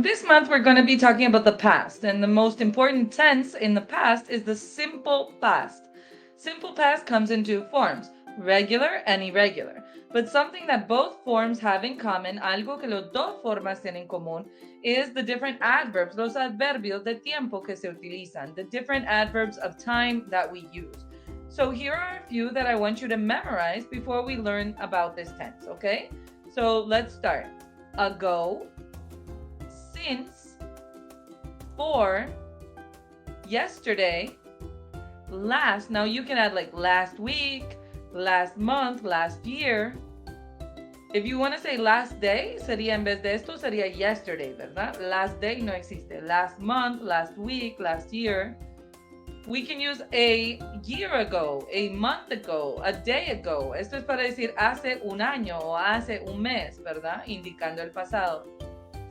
this month we're going to be talking about the past, and the most important tense in the past is the simple past. Simple past comes in two forms, regular and irregular. But something that both forms have in common, algo que las dos formas tienen en común, is the different adverbs, los adverbios de tiempo que se utilizan, the different adverbs of time that we use. So here are a few that I want you to memorize before we learn about this tense, okay? So let's start. Ago, since, for, yesterday, last. Now you can add like last week, last month, last year. If you want to say last day, sería en vez de esto, sería yesterday, ¿verdad? Last day no existe. Last month, last week, last year. We can use a year ago, a month ago, a day ago. Esto es para decir hace un año o hace un mes, ¿verdad? Indicando el pasado.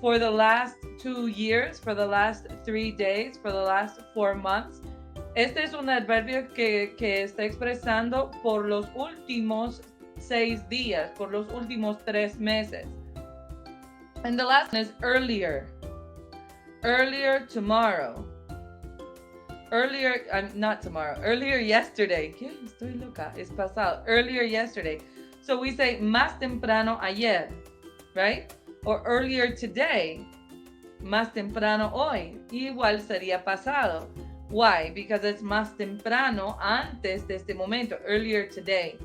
For the last 2 years, for the last 3 days, for the last 4 months. Este es un adverbio que está expresando por los últimos 6 días, por los últimos 3 meses. And the last one is earlier. Earlier tomorrow. Earlier, not tomorrow, earlier yesterday. ¿Qué? Estoy loca, es pasado. Earlier yesterday. So we say más temprano ayer, right? Or earlier today, más temprano hoy. Igual sería pasado. Why? Because it's más temprano antes de este momento, earlier today,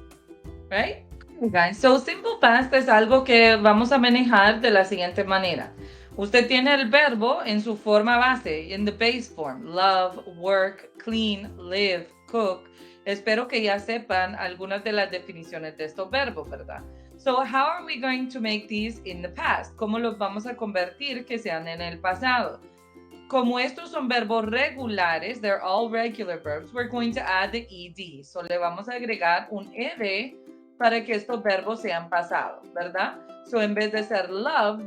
right? Okay. So simple past es algo que vamos a manejar de la siguiente manera. Usted tiene el verbo en su forma base, in the base form, love, work, clean, live, cook. Espero que ya sepan algunas de las definiciones de estos verbos, ¿verdad? So how are we going to make these in the past? ¿Cómo los vamos a convertir que sean en el pasado? Como estos son verbos regulares, they're all regular verbs, we're going to add the ed. So le vamos a agregar un ed para que estos verbos sean pasados, ¿verdad? So en vez de ser love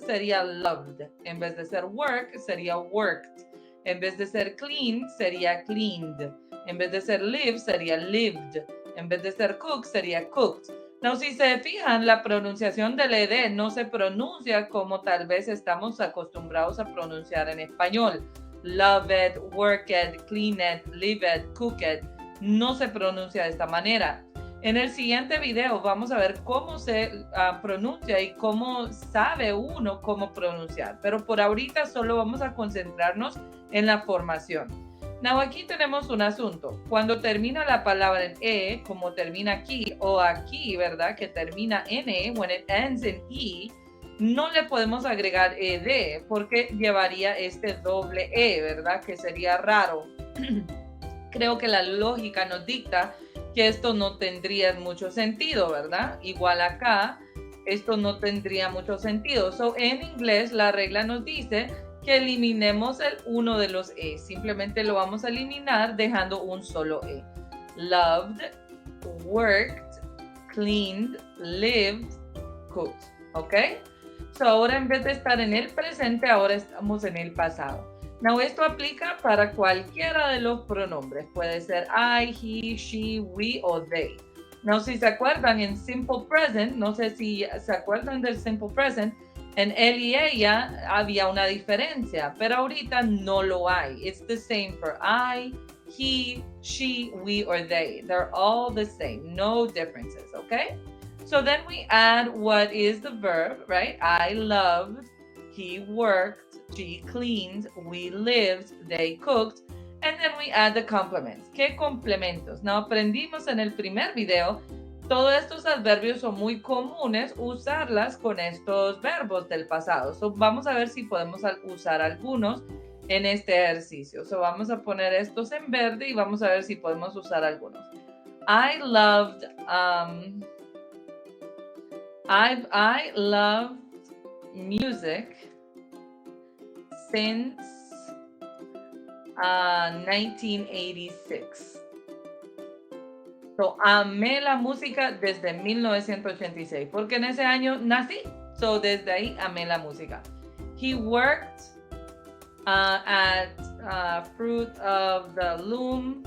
sería loved. En vez de ser work, sería worked. En vez de ser clean, sería cleaned. En vez de ser live, sería lived. En vez de ser cook, sería cooked. Now, si se fijan, la pronunciación del ed no se pronuncia como tal vez estamos acostumbrados a pronunciar en español. Loved, worked, cleaned, lived, cooked. No se pronuncia de esta manera. En el siguiente video vamos a ver cómo se pronuncia y cómo sabe uno cómo pronunciar. Pero por ahorita solo vamos a concentrarnos en la formación. Now, aquí tenemos un asunto. Cuando termina la palabra en e, como termina aquí o aquí, ¿verdad? Que termina en e, when it ends in e, no le podemos agregar ed porque llevaría este doble e, ¿verdad? Que sería raro. Creo que la lógica nos dicta que esto no tendría mucho sentido, ¿verdad? Igual acá, esto no tendría mucho sentido. So, en inglés, la regla nos dice que eliminemos el uno de los e. Simplemente lo vamos a eliminar dejando un solo e. Loved, worked, cleaned, lived, cooked. ¿Ok? So, ahora en vez de estar en el presente, ahora estamos en el pasado. Now, esto aplica para cualquiera de los pronombres. Puede ser I, he, she, we o they. Now, si se acuerdan en simple present, no sé si se acuerdan del simple present, en él y ella había una diferencia, pero ahorita no lo hay. It's the same for I, he, she, we, or they. They're all the same, no differences, okay? So then we add what is the verb, right? I loved, he worked, she cleaned, we lived, they cooked, and then we add the complements. ¿Qué complementos? Now, aprendimos en el primer video, todos estos adverbios son muy comunes usarlas con estos verbos del pasado. So, vamos a ver si podemos usar algunos en este ejercicio. So, vamos a poner estos en verde y vamos a ver si podemos usar algunos. I loved music since 1986. So, amé la música desde 1986, porque en ese año nací. So, desde ahí amé la música. He worked at Fruit of the Loom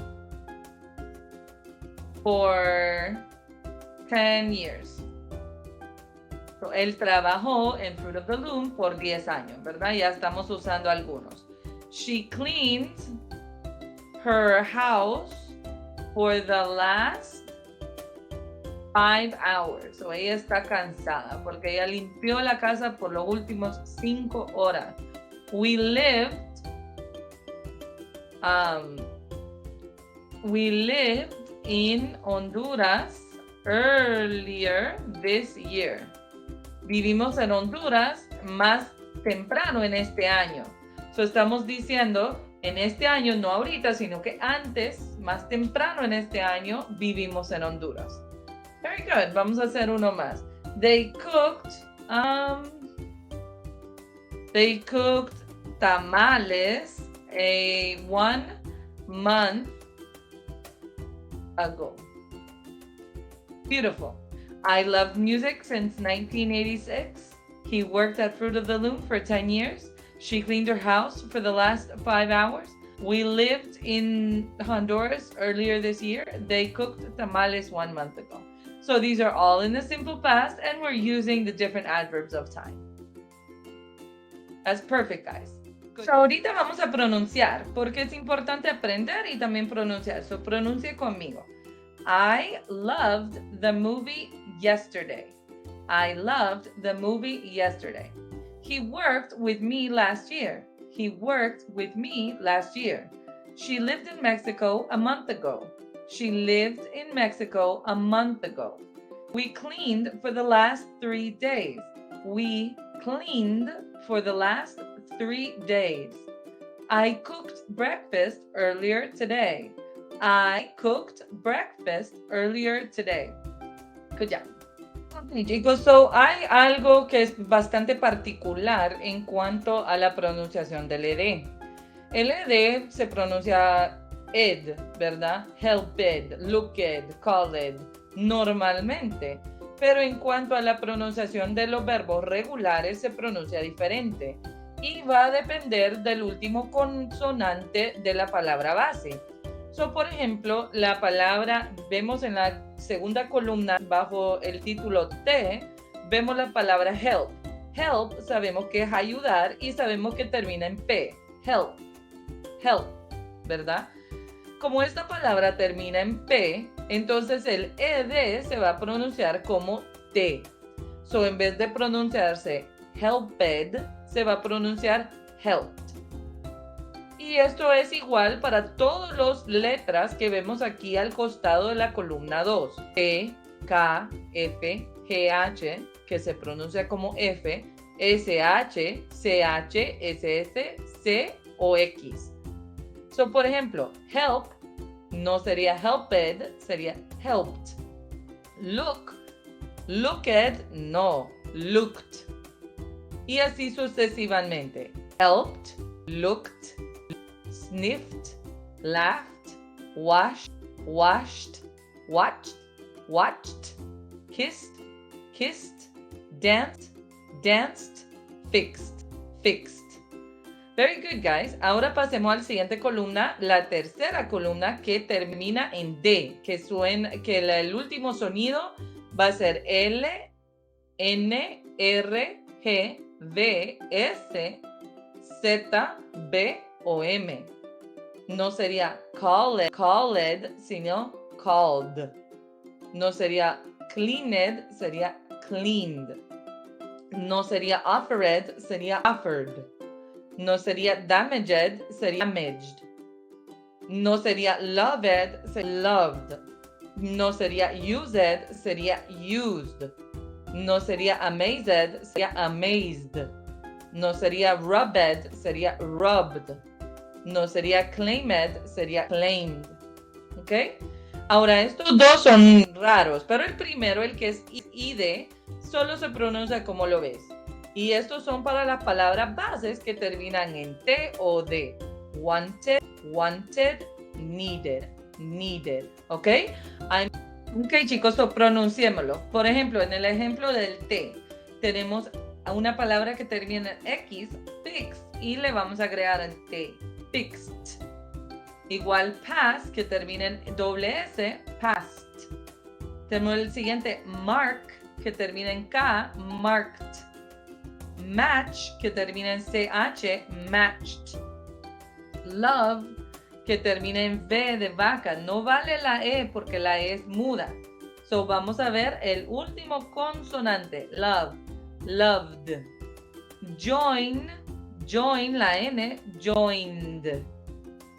for 10 years. So, él trabajó en Fruit of the Loom por 10 años, ¿verdad? Ya estamos usando algunos. She cleaned her house for the last 5 hours. So, ella está cansada porque ella limpió la casa por los últimos 5 horas. We lived in Honduras earlier this year. Vivimos en Honduras más temprano en este año. So estamos diciendo en este año, no ahorita, sino que antes, más temprano en este año, vivimos en Honduras. Very good. Vamos a hacer uno más. They cooked tamales 1 month ago. Beautiful. I loved music since 1986. He worked at Fruit of the Loom for 10 years. She cleaned her house for the last 5 hours. We lived in Honduras earlier this year. They cooked tamales 1 month ago. So these are all in the simple past, and we're using the different adverbs of time. That's perfect, guys. Good. So ahorita vamos a pronunciar, porque es importante aprender y también pronunciar. So pronuncie conmigo. I loved the movie yesterday. I loved the movie yesterday. He worked with me last year. He worked with me last year. She lived in Mexico a month ago. She lived in Mexico a month ago. We cleaned for the last 3 days. We cleaned for the last 3 days. I cooked breakfast earlier today. I cooked breakfast earlier today. Good job. Okay, chicos, so hay algo que es bastante particular en cuanto a la pronunciación del ed. El ed se pronuncia ed, ¿verdad? Helped, looked, called, normalmente. Pero en cuanto a la pronunciación de los verbos regulares se pronuncia diferente y va a depender del último consonante de la palabra base. So, por ejemplo, la palabra, vemos en la segunda columna bajo el título T, vemos la palabra help. Help sabemos que es ayudar y sabemos que termina en P. Help. Help, ¿verdad? Como esta palabra termina en P, entonces el ed se va a pronunciar como T. So, en vez de pronunciarse helped, se va a pronunciar helped. Y esto es igual para todas las letras que vemos aquí al costado de la columna 2. E, K, F, GH, que se pronuncia como F, SH, CH, SS, C o X. So, por ejemplo, help no sería helped, sería helped. Look, looked, no, looked. Y así sucesivamente. Helped, looked, sniffed, laughed, washed, watched, kissed, danced, fixed. Very good, guys. Ahora pasemos a la siguiente columna, la tercera columna que termina en D, que el último sonido va a ser L, N, R, G, V, S, Z, B o M. No sería called, sino called. No sería cleaned, sería cleaned. No sería offered, sería offered. No sería damaged, sería damaged. No sería loved, sería loved. No sería used, sería used. No sería amazed, sería amazed. No sería rubbed, sería rubbed. No sería claimed, sería claimed. ¿Ok? Ahora, estos dos son raros, pero el primero, el que es id, solo se pronuncia como lo ves. Y estos son para las palabras bases que terminan en T o D. Wanted, needed. ¿Ok? Ok, chicos, pronunciémoslo. Por ejemplo, en el ejemplo del T, tenemos una palabra que termina en X, fixed, y le vamos a agregar el T, fixed. Igual pass, que termina en doble S, passed. Tenemos el siguiente, mark, que termina en K, marked. Match, que termina en CH, matched. Love, que termina en V de vaca. No vale la E porque la E es muda. So vamos a ver el último consonante. Love, loved. Join, join, la N, joined.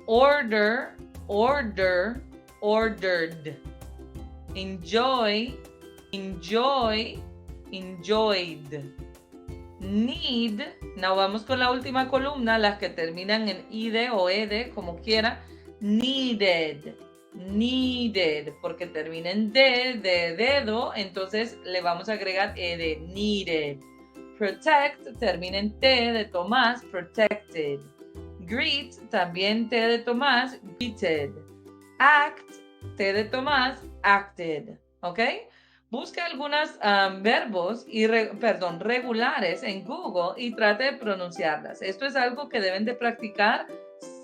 Order, order, ordered. Enjoy, enjoy, enjoyed. Need, now vamos con la última columna, las que terminan en id o ed, como quiera. Needed, needed, porque termina en d, de dedo, entonces le vamos a agregar ed, needed. Protect, termina en t de Tomás, protected. Greet, también t de Tomás, greeted. Act, t de Tomás, acted, ¿ok? Busca algunos verbos regulares en Google y trate de pronunciarlas. Esto es algo que deben de practicar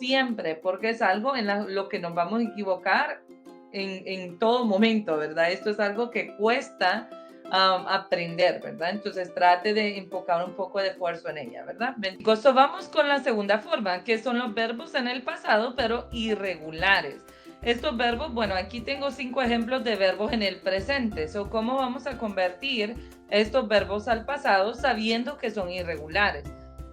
siempre porque es algo en lo que nos vamos a equivocar en todo momento, ¿verdad? Esto es algo que cuesta aprender, ¿verdad? Entonces trate de enfocar un poco de esfuerzo en ella, ¿verdad? Entonces vamos con la segunda forma, que son los verbos en el pasado, pero irregulares. Estos verbos, bueno, aquí tengo 5 ejemplos de verbos en el presente. So, ¿cómo vamos a convertir estos verbos al pasado sabiendo que son irregulares?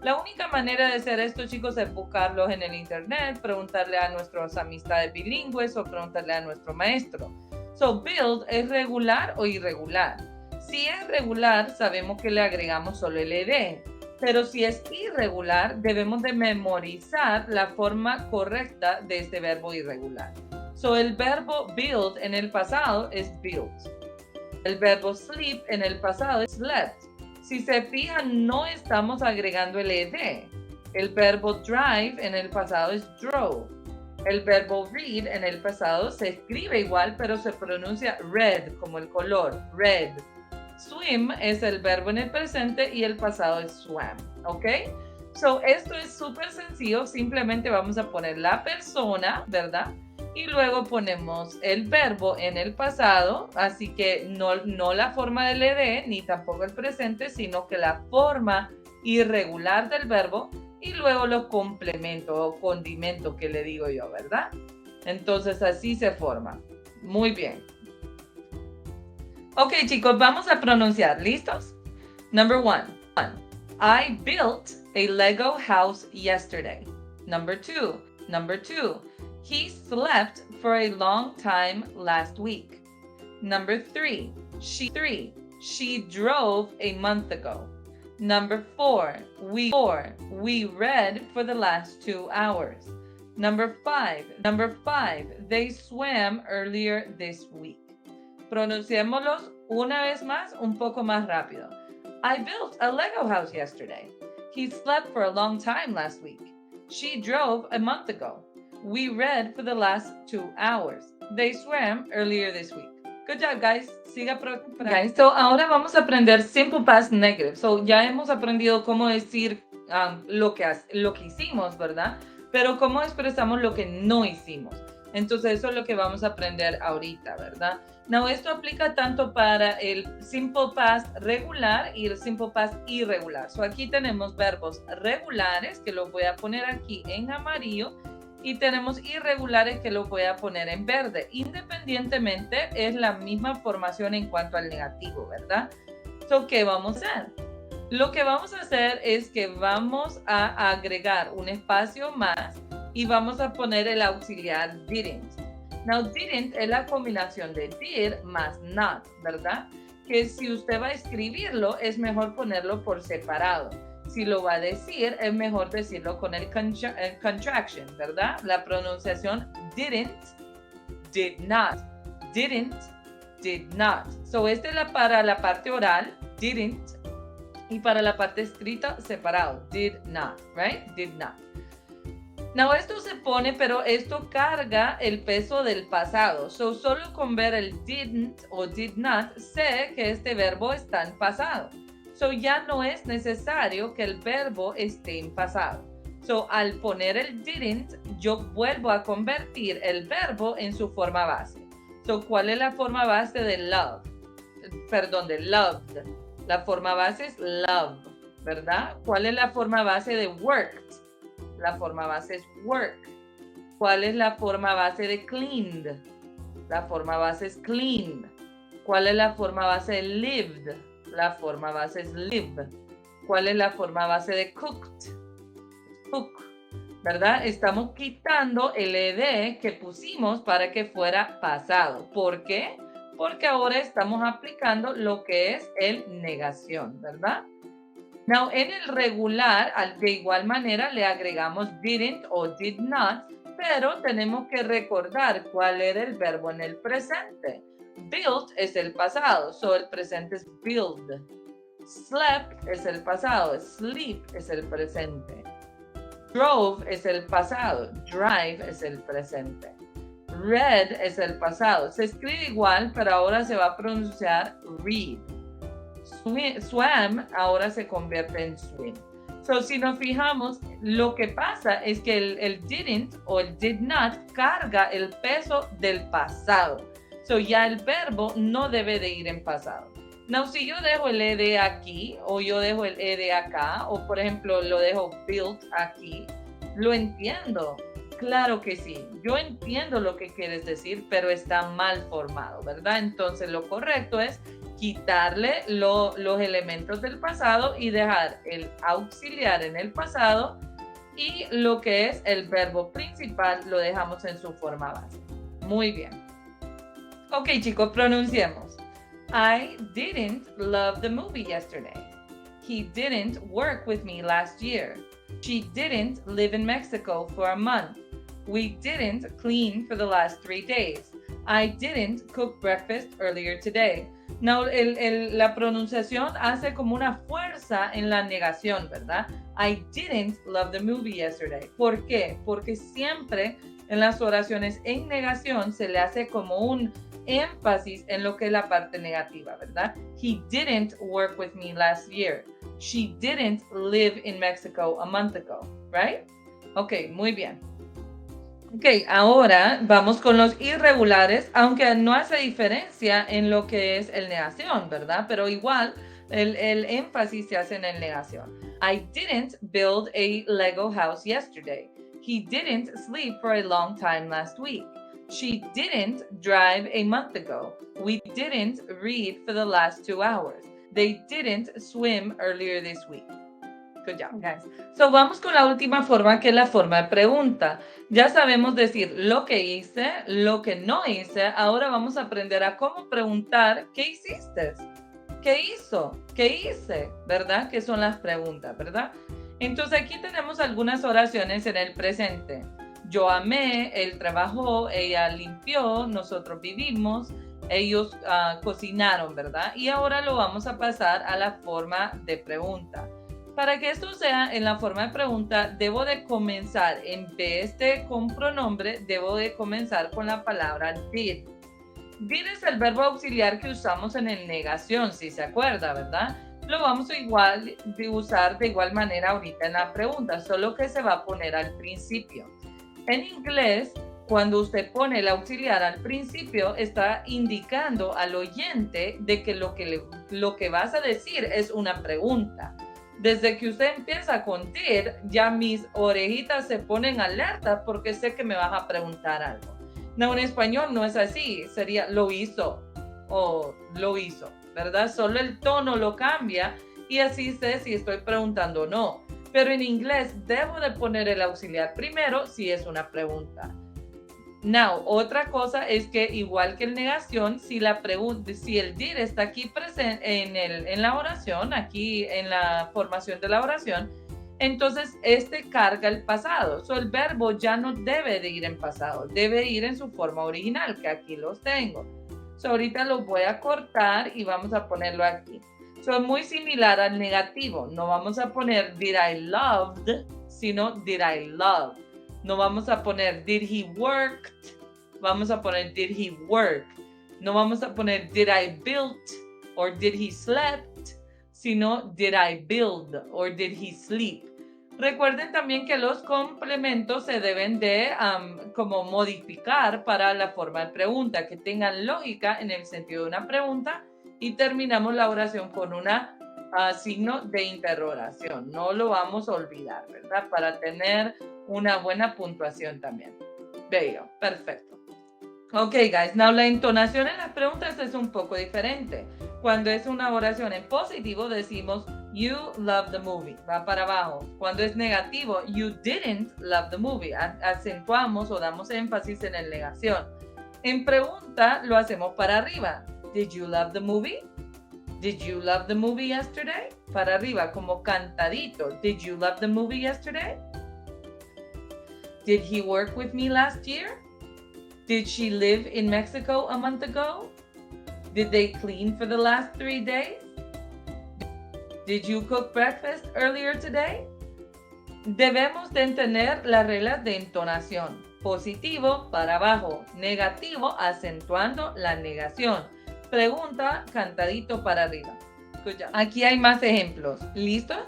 La única manera de hacer esto, chicos, es buscarlos en el internet, preguntarle a nuestras amistades bilingües o preguntarle a nuestro maestro. So, build es regular o irregular. Si es regular, sabemos que le agregamos solo el ed. Pero si es irregular, debemos de memorizar la forma correcta de este verbo irregular. So, el verbo build en el pasado es built. El verbo sleep en el pasado es slept. Si se fijan, no estamos agregando el ed. El verbo drive en el pasado es drove. El verbo read en el pasado se escribe igual, pero se pronuncia red, como el color, red. Swim es el verbo en el presente y el pasado es swam, ¿ok? So, esto es súper sencillo. Simplemente vamos a poner la persona, ¿verdad? Y luego ponemos el verbo en el pasado, así que no la forma del ed ni tampoco el presente, sino que la forma irregular del verbo y luego los complementos o condimentos que le digo yo, ¿verdad? Entonces así se forma. Muy bien. Ok, chicos, vamos a pronunciar. ¿Listos? Number 1. I built a Lego house yesterday. Number 2. He slept for a long time last week. Number 3. She drove a month ago. Number 4. We read for the last 2 hours. Number 5. They swam earlier this week. Pronunciémoslos una vez más, un poco más rápido. I built a Lego house yesterday. He slept for a long time last week. She drove a month ago. We read for the last 2 hours. They swam earlier this week. Good job, guys. Siga practicando. So, ahora vamos a aprender simple past negative. So, ya hemos aprendido cómo decir lo que hicimos, ¿verdad? Pero cómo expresamos lo que no hicimos. Entonces, eso es lo que vamos a aprender ahorita, ¿verdad? Now, esto aplica tanto para el simple past regular y el simple past irregular. So, aquí tenemos verbos regulares, que los voy a poner aquí en amarillo, y tenemos irregulares que los voy a poner en verde. Independientemente, es la misma formación en cuanto al negativo, ¿verdad? So, ¿qué vamos a hacer? Lo que vamos a hacer es que vamos a agregar un espacio más y vamos a poner el auxiliar didn't. Now, didn't es la combinación de did más not, ¿verdad? Que si usted va a escribirlo, es mejor ponerlo por separado. Si lo va a decir, es mejor decirlo con el contraction, ¿verdad? La pronunciación didn't, did not. Didn't, did not. So, esta es para la parte oral, didn't, y para la parte escrita, separado, did not, right? Did not. Now, esto se pone, pero esto carga el peso del pasado. So, solo con ver el didn't o did not, sé que este verbo está en pasado. So, ya no es necesario que el verbo esté en pasado. So, al poner el didn't, yo vuelvo a convertir el verbo en su forma base. So, ¿cuál es la forma base de love? de loved. La forma base es love, ¿verdad? ¿Cuál es la forma base de worked? La forma base es work. ¿Cuál es la forma base de cleaned? La forma base es clean. ¿Cuál es la forma base de lived? La forma base es live. ¿Cuál es la forma base de cooked? Cook, ¿verdad? Estamos quitando el ed que pusimos para que fuera pasado. ¿Por qué? Porque ahora estamos aplicando lo que es el negación, ¿verdad? Now, en el regular, de igual manera le agregamos didn't o did not, pero tenemos que recordar cuál era el verbo en el presente. Built es el pasado, so el presente es build. Slept es el pasado, sleep es el presente. Drove es el pasado, drive es el presente. Read es el pasado. Se escribe igual, pero ahora se va a pronunciar read. Swam ahora se convierte en swim. So, si nos fijamos, lo que pasa es que el didn't o el did not carga el peso del pasado. So, ya el verbo no debe de ir en pasado. Now, si yo dejo el ed aquí, o yo dejo el ed acá, o por ejemplo lo dejo built aquí, lo entiendo. Claro que sí, yo entiendo lo que quieres decir, pero está mal formado, ¿verdad? Entonces lo correcto es quitarle los elementos del pasado y dejar el auxiliar en el pasado y lo que es el verbo principal lo dejamos en su forma base. Muy bien. Ok, chicos, pronunciemos. I didn't love the movie yesterday. He didn't work with me last year. She didn't live in Mexico for a month. We didn't clean for the last 3 days. I didn't cook breakfast earlier today. Now, la pronunciación hace como una fuerza en la negación, ¿verdad? I didn't love the movie yesterday. ¿Por qué? Porque siempre en las oraciones en negación se le hace como un énfasis en lo que es la parte negativa, ¿verdad? He didn't work with me last year. She didn't live in Mexico a month ago, right? Ok, muy bien. Ok, ahora vamos con los irregulares, aunque no hace diferencia en lo que es el negación, ¿verdad? Pero igual el énfasis se hace en el negación. I didn't build a Lego house yesterday. He didn't sleep for a long time last week. She didn't drive a month ago. We didn't read for the last 2 hours. They didn't swim earlier this week. Good job, guys. So, vamos con la última forma, que es la forma de pregunta. Ya sabemos decir lo que hice, lo que no hice. Ahora vamos a aprender a cómo preguntar ¿qué hiciste? ¿Qué hizo? ¿Qué hice? ¿Verdad? Que son las preguntas, ¿verdad? Entonces, aquí tenemos algunas oraciones en el presente. Yo amé, él trabajó, ella limpió, nosotros vivimos, ellos cocinaron, ¿verdad? Y ahora lo vamos a pasar a la forma de pregunta. Para que esto sea en la forma de pregunta, debo de comenzar, en vez de con pronombre, debo de comenzar con la palabra did. Did es el verbo auxiliar que usamos en el negación, si se acuerda, ¿verdad? Lo vamos a usar de igual manera ahorita en la pregunta, solo que se va a poner al principio. En inglés, cuando usted pone el auxiliar al principio, está indicando al oyente de que lo que vas a decir es una pregunta. Desde que usted empieza con did, ya mis orejitas se ponen alerta porque sé que me vas a preguntar algo. No, en español no es así, sería lo hizo o lo hizo, ¿verdad? Solo el tono lo cambia y así sé si estoy preguntando o no. Pero en inglés debo de poner el auxiliar primero si es una pregunta. Now, otra cosa es que igual que en negación, si el did está aquí presente en la oración, aquí en la formación de la oración, entonces este carga el pasado. So, el verbo ya no debe de ir en pasado, debe ir en su forma original, que aquí los tengo. So, ahorita los voy a cortar y vamos a ponerlo aquí. So, es muy similar al negativo. No vamos a poner did I loved, sino did I love. No vamos a poner did he worked, vamos a poner did he work. No vamos a poner did I built or did he slept, sino did I build or did he sleep. Recuerden también que los complementos se deben de como modificar para la forma de pregunta, que tengan lógica en el sentido de una pregunta y terminamos la oración con una signo de interrogación. No lo vamos a olvidar, ¿verdad? Para tener una buena puntuación también. Bello, perfecto. Ok, guys, now la entonación en las preguntas es un poco diferente. Cuando es una oración en positivo decimos you love the movie, va para abajo. Cuando es negativo, you didn't love the movie, acentuamos o damos énfasis en la negación. En pregunta lo hacemos para arriba. Did you love the movie? Did you love the movie yesterday? Para arriba, como cantadito. Did you love the movie yesterday? Did he work with me last year? Did she live in Mexico a month ago? Did they clean for the last 3 days? Did you cook breakfast earlier today? Debemos de entender las reglas de entonación. Positivo para abajo, negativo acentuando la negación. Pregunta cantadito para arriba. Good job. Aquí hay más ejemplos. ¿Listos?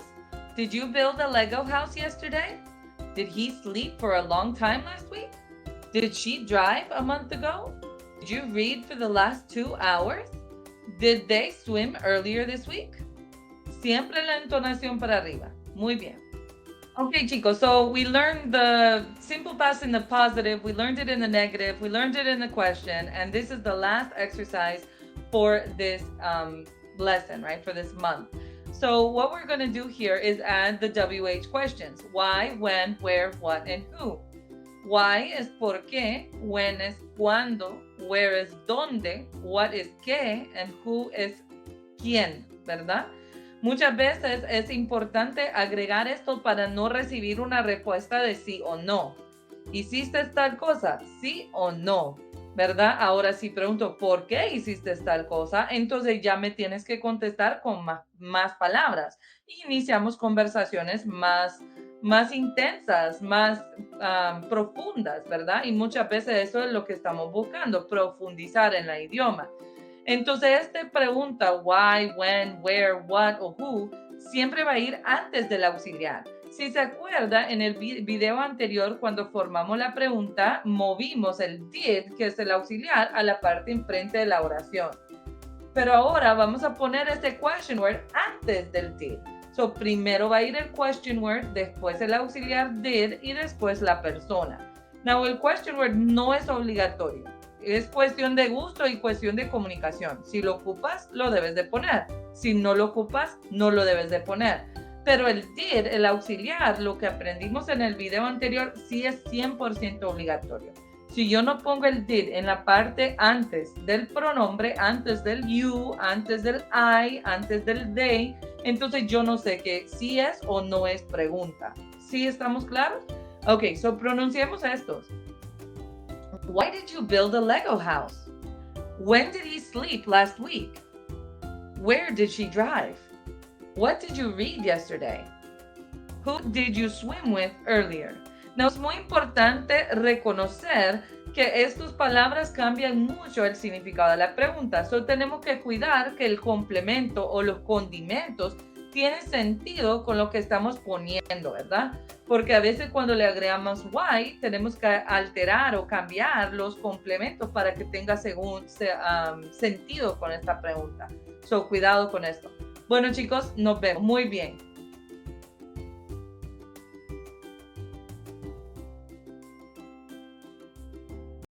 Did you build a Lego house yesterday? Did he sleep for a long time last week? Did she drive a month ago? Did you read for the last 2 hours? Did they swim earlier this week? Siempre la entonación para arriba. Muy bien. Okay, chicos, so we learned the simple past in the positive, we learned it in the negative, we learned it in the question, and this is the last exercise for this lesson, right, for this month. So what we're going to do here is add the WH questions. Why, when, where, what, and who. Why is por qué, when is cuándo, where is dónde, what is qué, and who is quién, ¿verdad? Muchas veces es importante agregar esto para no recibir una respuesta de sí o no. ¿Hiciste tal cosa? ¿Sí o no? ¿Verdad? Ahora si pregunto ¿por qué hiciste tal cosa? Entonces ya me tienes que contestar con más palabras. Y iniciamos conversaciones más intensas, más profundas, ¿verdad? Y muchas veces eso es lo que estamos buscando, profundizar en el idioma. Entonces, esta pregunta, why, when, where, what o who, siempre va a ir antes del auxiliar. Si se acuerda, en el video anterior, cuando formamos la pregunta, movimos el did, que es el auxiliar, a la parte enfrente de la oración. Pero ahora vamos a poner este question word antes del did. So, primero va a ir el question word, después el auxiliar did y después la persona. Now, el question word no es obligatorio. Es cuestión de gusto y cuestión de comunicación. Si lo ocupas, lo debes de poner. Si no lo ocupas, no lo debes de poner. Pero el did, el auxiliar, lo que aprendimos en el video anterior, sí es 100% obligatorio. Si yo no pongo el did en la parte antes del pronombre, antes del you, antes del I, antes del they, entonces yo no sé que si es o no es pregunta. ¿Sí estamos claros? Ok, so pronunciemos estos. Why did you build a Lego house? When did he sleep last week? Where did she drive? What did you read yesterday? Who did you swim with earlier? Now, es muy importante reconocer que estas palabras cambian mucho el significado de la pregunta. So, tenemos que cuidar que el complemento o los condimentos tienen sentido con lo que estamos poniendo, ¿verdad? Porque a veces cuando le agregamos why, tenemos que alterar o cambiar los complementos para que tenga sentido con esta pregunta. So, cuidado con esto. Bueno, chicos, nos vemos. Muy bien.